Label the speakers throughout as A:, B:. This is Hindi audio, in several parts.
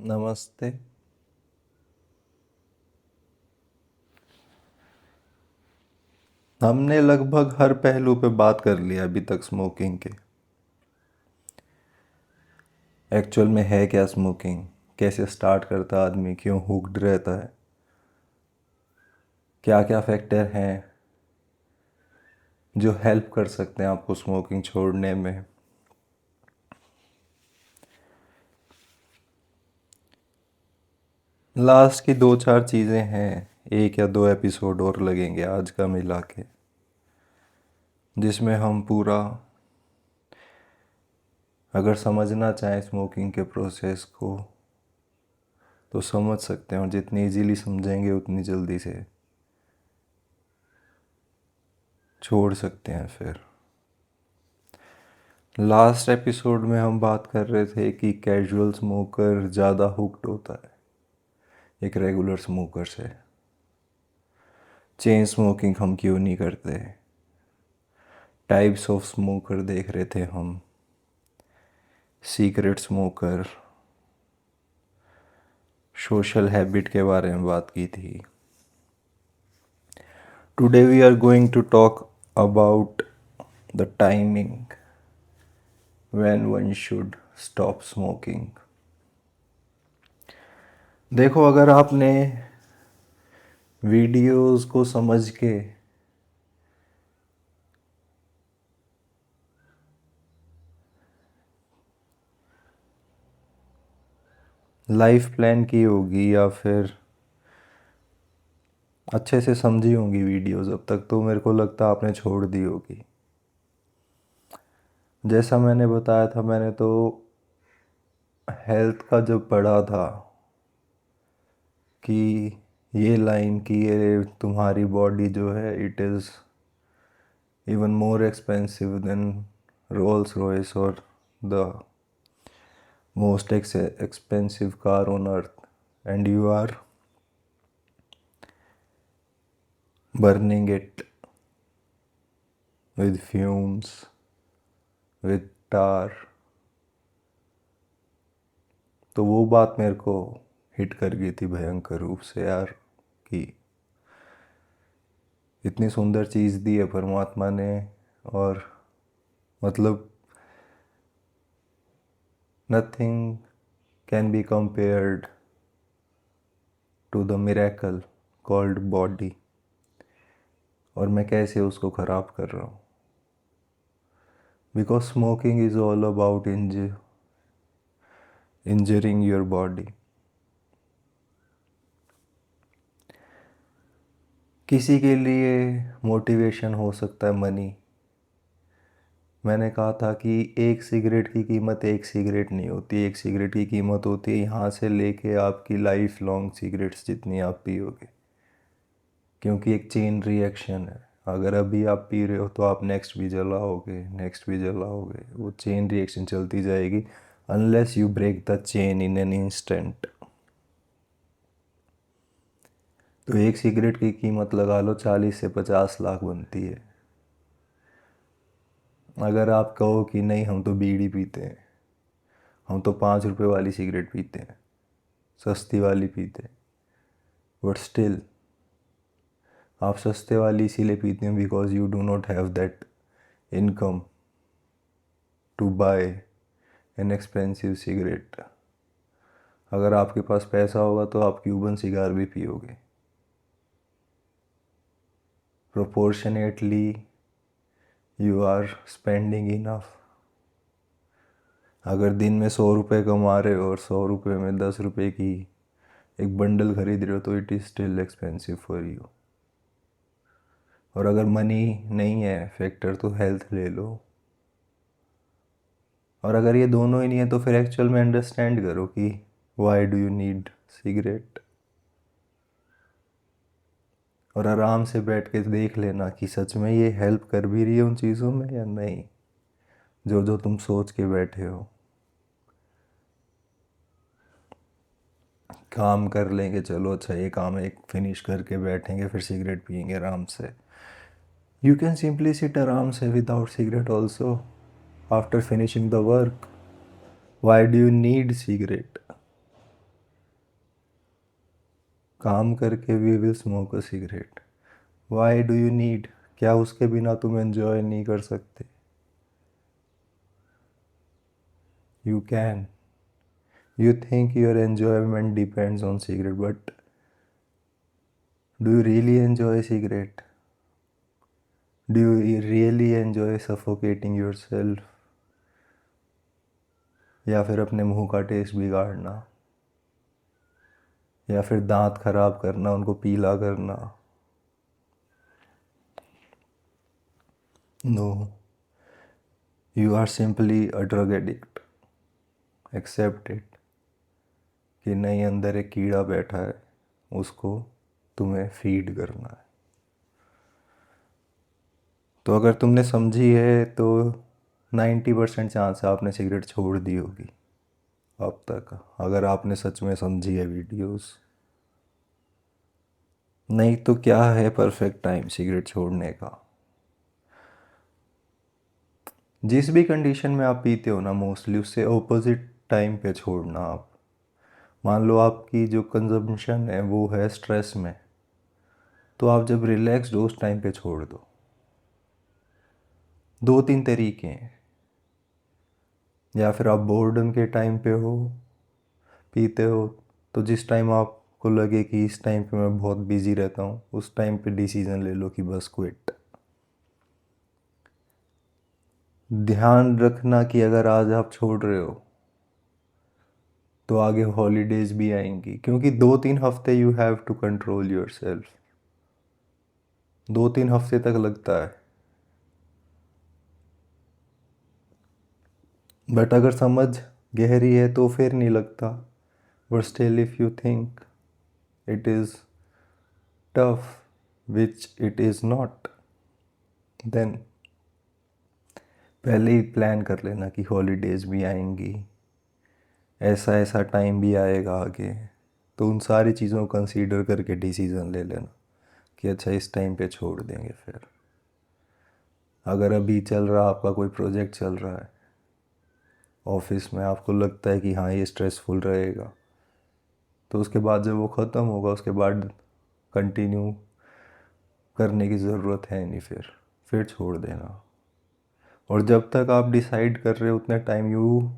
A: नमस्ते। हमने लगभग हर पहलू पे बात कर लिया अभी तक स्मोकिंग के। एक्चुअल में है क्या स्मोकिंग, कैसे स्टार्ट करता है आदमी, क्यों हुक्ड रहता है, क्या क्या फैक्टर हैं जो हेल्प कर सकते हैं आपको स्मोकिंग छोड़ने में। लास्ट की दो चार चीज़ें हैं, एक या दो एपिसोड और लगेंगे आज का मिला के, जिसमें हम पूरा अगर समझना चाहें स्मोकिंग के प्रोसेस को तो समझ सकते हैं, और जितनी इजीली समझेंगे उतनी जल्दी से छोड़ सकते हैं। फिर लास्ट एपिसोड में हम बात कर रहे थे कि कैजुअल स्मोकर ज़्यादा हुक्ड होता है एक रेगुलर स्मोकर से। चेन स्मोकिंग हम क्यों नहीं करते, टाइप्स ऑफ स्मोकर देख रहे थे हम, सीक्रेट स्मोकर, सोशल हैबिट के बारे में बात की थी। Today we are going to talk about the timing when one should stop smoking. देखो, अगर आपने वीडियोस को समझ के लाइफ प्लान की होगी या फिर अच्छे से समझी होंगी वीडियोस अब तक, तो मेरे को लगता है आपने छोड़ दी होगी। जैसा मैंने बताया था, मैंने तो हेल्थ का जब पढ़ा था कि ये लाइन की ये तुम्हारी बॉडी जो है it is even more expensive than Rolls Royce और the most expensive car on earth, and you are burning it with fumes, with tar। तो वो बात मेरे को हिट कर गई थी भयंकर रूप से यार, कि इतनी सुंदर चीज़ दी है परमात्मा ने, और मतलब nothing can be compared to the miracle called body, और मैं कैसे उसको ख़राब कर रहा हूँ। Because smoking is all about injuring your body. किसी के लिए मोटिवेशन हो सकता है मनी। मैंने कहा था कि एक सिगरेट की कीमत एक सिगरेट नहीं होती, एक सिगरेट की कीमत होती है यहाँ से लेके आपकी लाइफ लॉन्ग सिगरेट्स जितनी आप पियोगे, क्योंकि एक चेन रिएक्शन है। अगर अभी आप पी रहे हो तो आप नेक्स्ट भी जलाओगे, नेक्स्ट भी जलाओगे, वो चेन रिएक्शन चलती जाएगी unless you break the chain in an instant. तो एक सिगरेट की कीमत लगा लो 40 से 50 लाख बनती है। अगर आप कहो कि नहीं हम तो बीड़ी पीते हैं, हम तो 5 रुपए वाली सिगरेट पीते हैं, सस्ती वाली पीते हैं, बट स्टिल आप सस्ते वाली इसीलिए पीते हैं because you do not have that income to buy an expensive cigarette. अगर आपके पास पैसा होगा तो आप क्यूबन सिगार भी पियोगे। Proportionately you are spending enough. अगर दिन में 100 रुपये कमा रहे हो और 100 रुपये में 10 रुपये की एक बंडल खरीद रहे हो तो it is still expensive for you. और अगर मनी नहीं है फैक्टर तो हेल्थ ले लो। और अगर ये दोनों ही नहीं है तो फिर एक्चुअल में अंडरस्टैंड करो कि Y do you need cigarette, और आराम से बैठ के देख लेना कि सच में ये हेल्प कर भी रही है उन चीज़ों में या नहीं जो जो तुम सोच के बैठे हो। काम कर लेंगे, चलो अच्छा ये काम एक फिनिश करके बैठेंगे फिर सिगरेट पियेंगे आराम से। यू कैन सिंपली सिट आराम से without cigarette also after finishing the work. Why do you need cigarette? काम करके we will smoke a cigarette. Why do you need? क्या उसके बिना तुम एंजॉय नहीं कर सकते? You can. You think your enjoyment depends on cigarette, but do you really enjoy a cigarette? Do you really enjoy suffocating yourself? या फिर अपने मुंह का टेस्ट बिगाड़ना, या फिर दांत खराब करना, उनको पीला करना? No, you are simply a drug addict. Accept it कि नहीं, अंदर एक कीड़ा बैठा है, उसको तुम्हें फीड करना है। तो अगर तुमने समझी है तो 90% चांस है आपने सिगरेट छोड़ दी होगी अब तक, अगर आपने सच में समझी है वीडियोस। नहीं तो क्या है परफेक्ट टाइम सिगरेट छोड़ने का? जिस भी कंडीशन में आप पीते हो ना, मोस्टली उससे ऑपोजिट टाइम पे छोड़ना आप। मान लो आपकी जो कंजम्पशन है वो है स्ट्रेस में, तो आप जब रिलैक्स्ड हो उस टाइम पे छोड़ दो। 2-3 तरीके हैं। या फिर आप बोर्डम के टाइम पे हो, पीते हो, तो जिस टाइम आपको लगे कि इस टाइम पे मैं बहुत बिजी रहता हूँ, उस टाइम पे डिसीज़न ले लो कि बस क्विट। ध्यान रखना कि अगर आज आप छोड़ रहे हो तो आगे हॉलीडेज भी आएंगी, क्योंकि 2-3 हफ्ते you have to control yourself. 2-3 हफ्ते तक लगता है, बट अगर समझ गहरी है तो फिर नहीं लगता। But still if you think it is tough, which it is not, then पहले ही प्लान कर लेना कि हॉलीडेज भी आएंगी, ऐसा ऐसा टाइम भी आएगा आगे। तो उन सारी चीज़ों को कंसीडर करके डिसीज़न ले लेना कि अच्छा इस टाइम पे छोड़ देंगे। फिर अगर अभी चल रहा आपका कोई प्रोजेक्ट चल रहा है ऑफिस में, आपको लगता है कि हाँ ये स्ट्रेसफुल रहेगा, तो उसके बाद जब वो ख़त्म होगा उसके बाद कंटिन्यू करने की ज़रूरत है नहीं, फिर छोड़ देना। और जब तक आप डिसाइड कर रहे हो उतने टाइम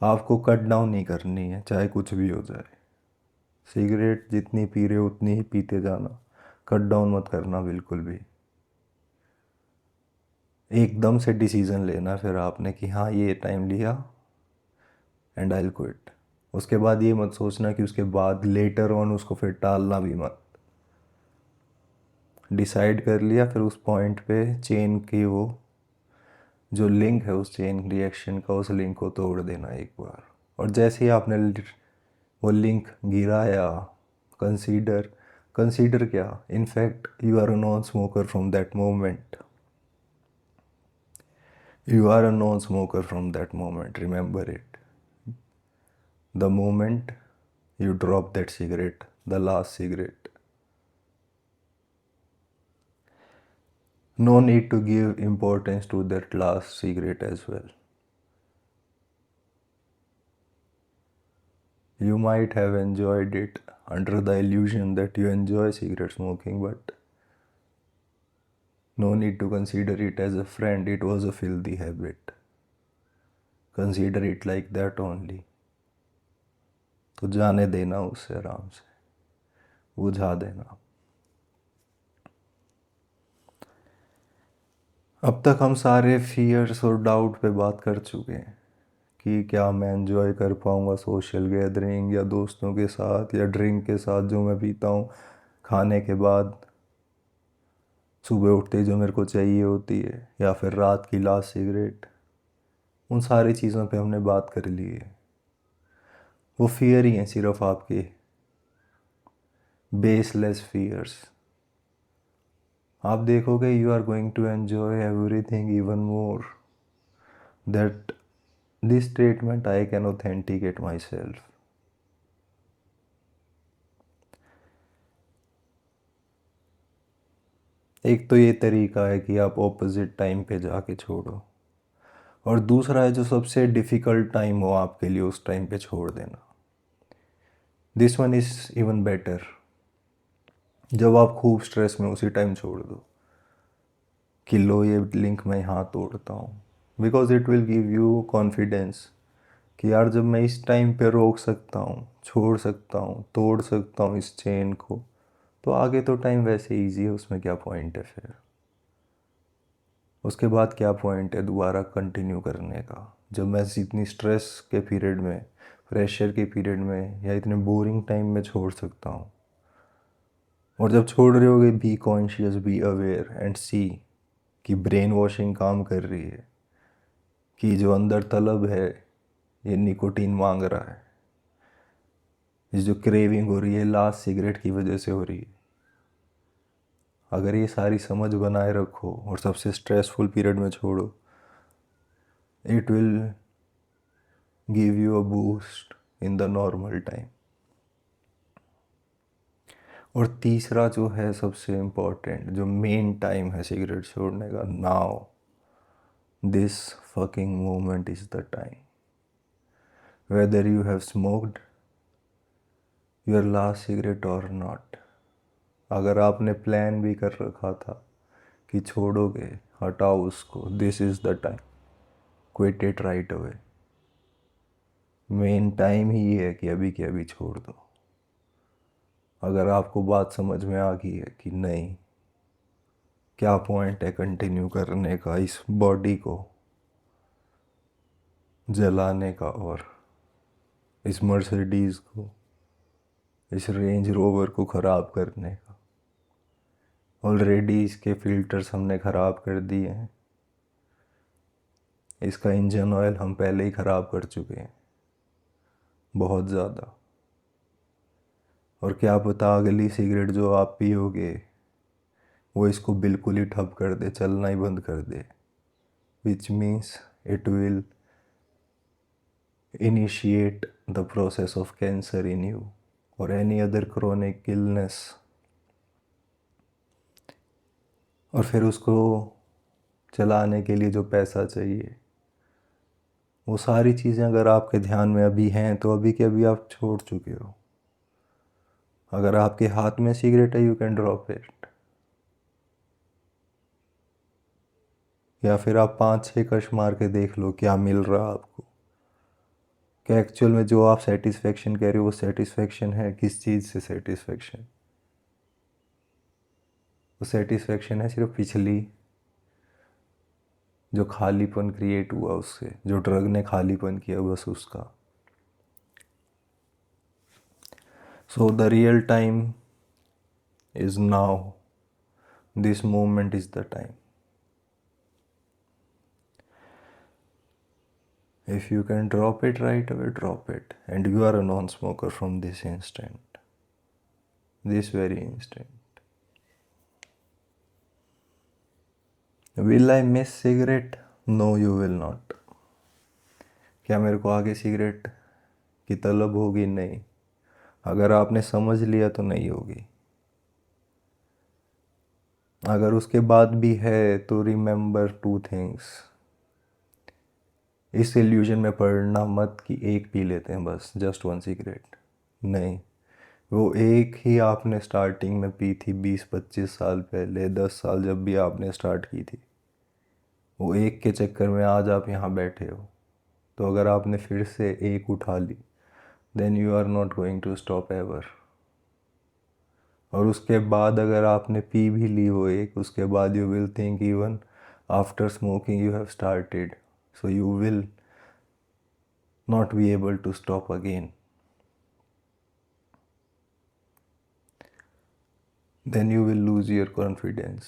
A: आपको कट डाउन नहीं करनी है, चाहे कुछ भी हो जाए। सिगरेट जितनी पी रहे हो उतनी ही पीते जाना, कट डाउन मत करना बिल्कुल भी। एकदम से डिसीज़न लेना फिर आपने कि हाँ ये टाइम लिया एंड आई विल क्विट। उसके बाद ये मत सोचना कि उसके बाद लेटर ऑन उसको फिर टालना भी मत। डिसाइड कर लिया, फिर उस पॉइंट पे चेन की वो जो लिंक है, उस चेन रिएक्शन का उस लिंक को तोड़ देना एक बार। और जैसे ही आपने वो लिंक गिराया, कंसीडर कंसीडर क्या, in fact you are a non smoker from that moment. You are a non smoker from that moment, remember it. The moment you drop that cigarette, the last cigarette. No need to give importance to that last cigarette as well. You might have enjoyed it under the illusion that you enjoy cigarette smoking, but no need to consider it as a friend. It was a filthy habit. Consider it like that only. तो जाने देना उसे, आराम से बुझा देना। अब तक हम सारे फियर्स और डाउट पे बात कर चुके हैं कि क्या मैं एंजॉय कर पाऊँगा सोशल गैदरिंग, या दोस्तों के साथ, या ड्रिंक के साथ जो मैं पीता हूँ खाने के बाद, सुबह उठते ही जो मेरे को चाहिए होती है, या फिर रात की लास्ट सिगरेट। उन सारी चीज़ों पे हमने बात कर ली है। वो फियर ही हैं सिर्फ आपके, बेसलेस फियर्स। आप देखोगे you are going to enjoy everything even more. That this statement I can authenticate myself. एक तो ये तरीका है कि आप ऑपोजिट टाइम पे जाके छोड़ो, और दूसरा है जो सबसे डिफ़िकल्ट टाइम हो आपके लिए उस टाइम पे छोड़ देना। This one is even better. जब आप खूब स्ट्रेस में उसी टाइम छोड़ दो कि लो ये लिंक मैं यहाँ तोड़ता हूँ, because it will give you confidence कि यार जब मैं इस टाइम पे रोक सकता हूँ, छोड़ सकता हूँ, तोड़ सकता हूँ इस चेन को, तो आगे तो टाइम वैसे ईजी है, उसमें क्या पॉइंट है फिर। उसके बाद क्या पॉइंट है दोबारा कंटिन्यू करने का, जब मैं इतनी स्ट्रेस के पीरियड में, प्रेशर के पीरियड में या इतने बोरिंग टाइम में छोड़ सकता हूँ। और जब छोड़ रहे होगे, be conscious, be aware and see कि ब्रेन वॉशिंग काम कर रही है, कि जो अंदर तलब है ये निकोटीन मांग रहा है, ये जो क्रेविंग हो रही है लास्ट सिगरेट की वजह से हो रही है। अगर ये सारी समझ बनाए रखो और सबसे स्ट्रेसफुल पीरियड में छोड़ो, it will give you a boost in the normal time. और तीसरा जो है सबसे इम्पोर्टेंट, जो मेन टाइम है सिगरेट छोड़ने का, now this fucking moment is the time. Whether you have smoked your last cigarette और नॉट, अगर आपने प्लान भी कर रखा था कि छोड़ोगे, हटाओ उसको, this is the time, quit it right away. Main time ही ये है कि अभी के अभी छोड़ दो। अगर आपको बात समझ में आ गई है कि नहीं, क्या पॉइंट है कंटिन्यू करने का, इस बॉडी को जलाने का और इस मर्सिडीज़ को, इस रेंज रोवर को ख़राब करने का। ऑलरेडी इसके फ़िल्टर्स हमने ख़राब कर दिए हैं, इसका इंजन ऑयल हम पहले ही ख़राब कर चुके हैं बहुत ज़्यादा। और क्या पता अगली सिगरेट जो आप पियोगे वो इसको बिल्कुल ही ठप कर दे, चलना ही बंद कर दे, which means it will initiate the process of cancer in you or any other chronic illness। और फिर उसको चलाने के लिए जो पैसा चाहिए, वो सारी चीज़ें अगर आपके ध्यान में अभी हैं तो अभी के अभी आप छोड़ चुके हो। अगर आपके हाथ में सिगरेट है, यू कैन ड्रॉप इट। या फिर आप 5-6 कश मार के देख लो क्या मिल रहा आपको, क्या एक्चुअल में जो आप सेटिस्फेक्शन कह रहे हो वो सेटिस्फेक्शन है, किस चीज़ से सेटिस्फेक्शन। वो सेटिस्फेक्शन है सिर्फ पिछली जो खालीपन क्रिएट हुआ उससे, जो ड्रग ने खालीपन किया बस उसका। So the real time is now, this moment is the time. If you can drop it right away, drop it, and you are a non-smoker from this instant, this very instant. Will I miss cigarette? No, you will not. क्या मेरे को आगे सिगरेट की तलब होगी? नहीं। अगर आपने समझ लिया तो नहीं होगी। अगर उसके बाद भी है तो रिमेंबर 2 थिंग्स। इस इल्यूजन में पड़ना मत कि एक पी लेते हैं बस, जस्ट 1 सिगरेट। नहीं, वो एक ही आपने स्टार्टिंग में पी थी 20-25 साल पहले, 10 साल जब भी आपने स्टार्ट की थी, वो एक के चक्कर में आज आप यहाँ बैठे हो। तो अगर आपने फिर से एक उठा ली, then you are not going to stop ever. और उसके बाद अगर आपने पी भी ली वो एक, उसके बाद you will think even after smoking you have started, so you will not be able to stop again. Then you will lose your confidence.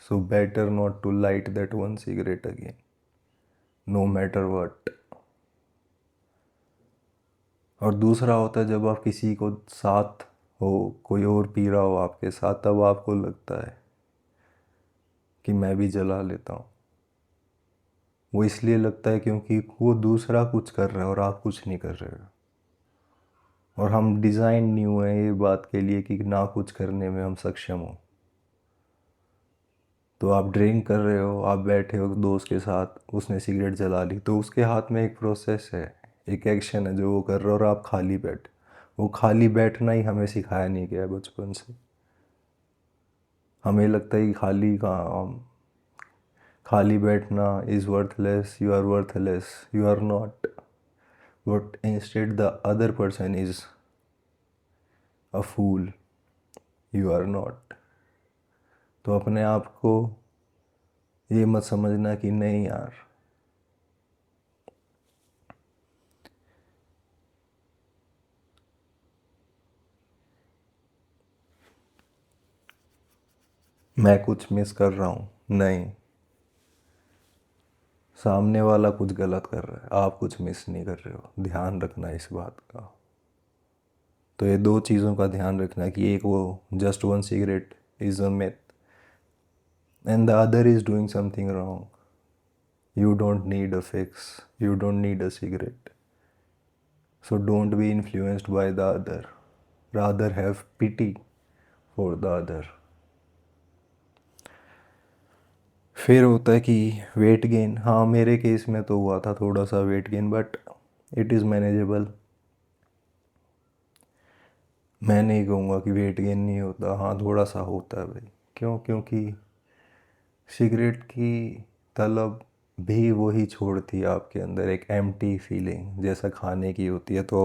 A: So better not to light that 1 cigarette again, no matter what. और दूसरा होता है जब आप किसी को साथ हो, कोई और पी रहा हो आपके साथ, तब आपको लगता है कि मैं भी जला लेता हूँ। वो इसलिए लगता है क्योंकि वो दूसरा कुछ कर रहा है और आप कुछ नहीं कर रहे हो। और हम डिज़ाइन नहीं हुए हैं ये बात के लिए कि ना कुछ करने में हम सक्षम हो। तो आप ड्रिंक कर रहे हो, आप बैठे हो दोस्त के साथ, उसने सिगरेट जला ली, तो उसके हाथ में एक प्रोसेस है, एक एक्शन है जो वो कर रहा है और आप खाली बैठे। वो खाली बैठना ही हमें सिखाया नहीं गया बचपन से। हमें लगता है कि खाली बैठना is worthless, you are worthless, you are not, but instead the other person is a fool, you are not. तो अपने आप को ये मत समझना कि नहीं यार, मैं कुछ मिस कर रहा हूँ। नहीं, सामने वाला कुछ गलत कर रहा है, आप कुछ मिस नहीं कर रहे हो। ध्यान रखना इस बात का। तो ये दो चीज़ों का ध्यान रखना कि एक, वो just one cigarette is a myth and the other is doing something wrong. You don't need a fix. You don't need a cigarette. So don't be influenced by the other. Rather have pity for the other. फिर होता है कि वेट गेन, हाँ मेरे केस में तो हुआ था थोड़ा सा weight gain, but it is manageable. मैं नहीं कहूँगा कि वेट गेन नहीं होता, हाँ थोड़ा सा होता है भाई। क्यों? क्योंकि सिगरेट की तलब भी वही छोड़ती है आपके अंदर एक एम्प्टी फीलिंग जैसा खाने की होती है। तो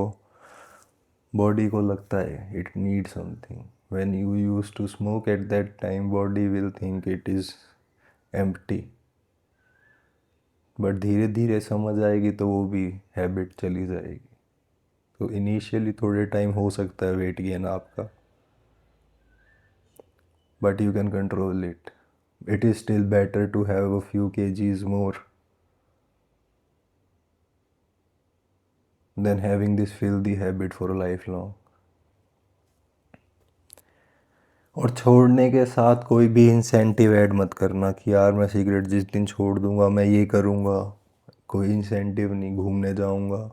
A: बॉडी को लगता है it need something. When you use to smoke at that time, body will think it is empty, but धीरे धीरे समझ आएगी तो वो भी हैबिट चली जाएगी। तो इनिशियली थोड़े टाइम हो सकता है वेट गेन आपका, but you can control it. It is still better to have a few kgs more than having this filthy habit for life long. और छोड़ने के साथ कोई भी इंसेंटिव ऐड मत करना कि यार मैं सिगरेट जिस दिन छोड़ दूंगा मैं ये करूंगा। कोई इंसेंटिव नहीं, घूमने जाऊंगा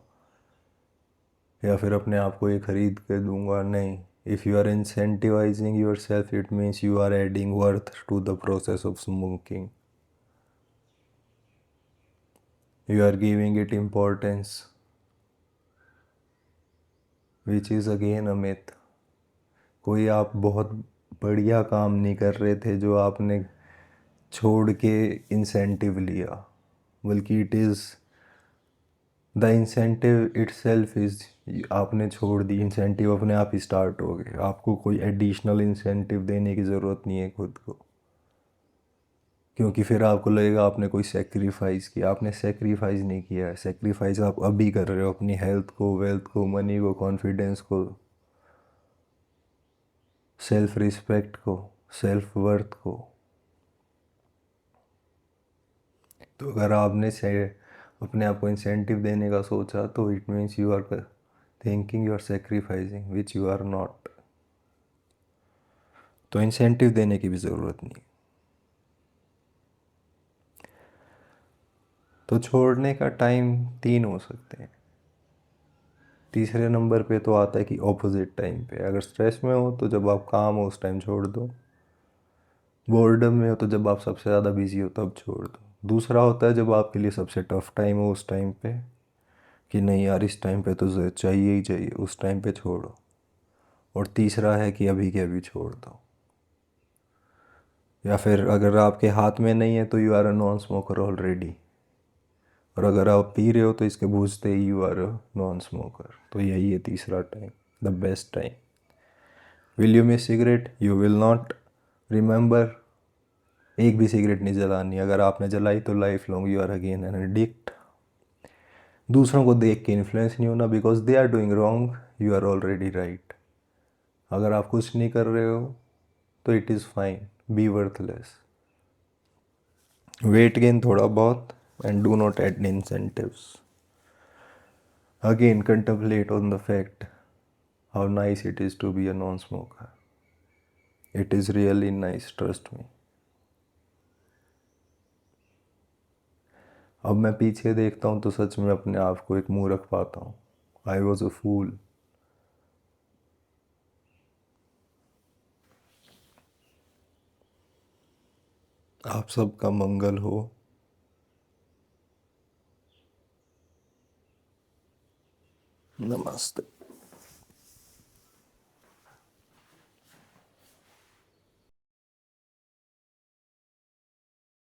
A: या फिर अपने आप को ये खरीद के दूंगा, नहीं। If you are incentivising yourself, it means you are adding worth to the process of smoking, you are giving it importance, which is again a myth. कोई आप बहुत बढ़िया काम नहीं कर रहे थे जो आपने छोड़ के इंसेंटिव लिया, बल्कि it is the incentive it self is, आपने छोड़ दी, इंसेंटिव अपने आप ही स्टार्ट हो गए। आपको कोई एडिशनल इंसेंटिव देने की ज़रूरत नहीं है खुद को, क्योंकि फिर आपको लगेगा आपने कोई सेक्रीफाइस किया। आपने सेक्रीफाइस नहीं किया है। सेक्रीफाइस आप अभी कर रहे हो अपनी हेल्थ को, वेल्थ को, मनी को, कॉन्फिडेंस को, सेल्फ रिस्पेक्ट को, सेल्फ वर्थ को। तो अगर आपने से अपने आप को इंसेंटिव देने का सोचा तो it means you are thinking you are sacrificing which you are not. तो इंसेंटिव देने की भी ज़रूरत नहीं। तो छोड़ने का टाइम 3 हो सकते हैं। तीसरे नंबर पे तो आता है कि ऑपोजिट टाइम पे। अगर स्ट्रेस में हो तो जब आप काम हो उस टाइम छोड़ दो, बोर्डम में हो तो जब आप सबसे ज़्यादा बिजी हो तब छोड़ दो। दूसरा होता है जब आपके लिए सबसे टफ टाइम हो उस टाइम पे, कि नहीं यार इस टाइम पे तो चाहिए ही चाहिए, उस टाइम पे छोड़ो। और तीसरा है कि अभी के अभी छोड़ दो। या फिर अगर आपके हाथ में नहीं है तो you are a non smoker already, और अगर आप पी रहे हो तो इसके बूझते ही you are a non smoker. तो यही है तीसरा time, the best time. Will you miss cigarette? You will not remember. एक भी सिगरेट नहीं जलानी, अगर आपने जलाई तो life long you are again an addict. दूसरों को देख के इन्फ्लुएंस नहीं होना, because they are doing wrong, you are already right. अगर आप कुछ नहीं कर रहे हो तो it is fine, be worthless. Weight gain थोड़ा बहुत and do not add incentives. Again, contemplate on the fact how nice it is to be a non-smoker. It is really nice, trust me. अब मैं पीछे देखता हूँ तो सच में अपने आप को एक मूर्ख पाता हूँ। आई वॉज अ फूल। आप सबका मंगल हो। नमस्ते।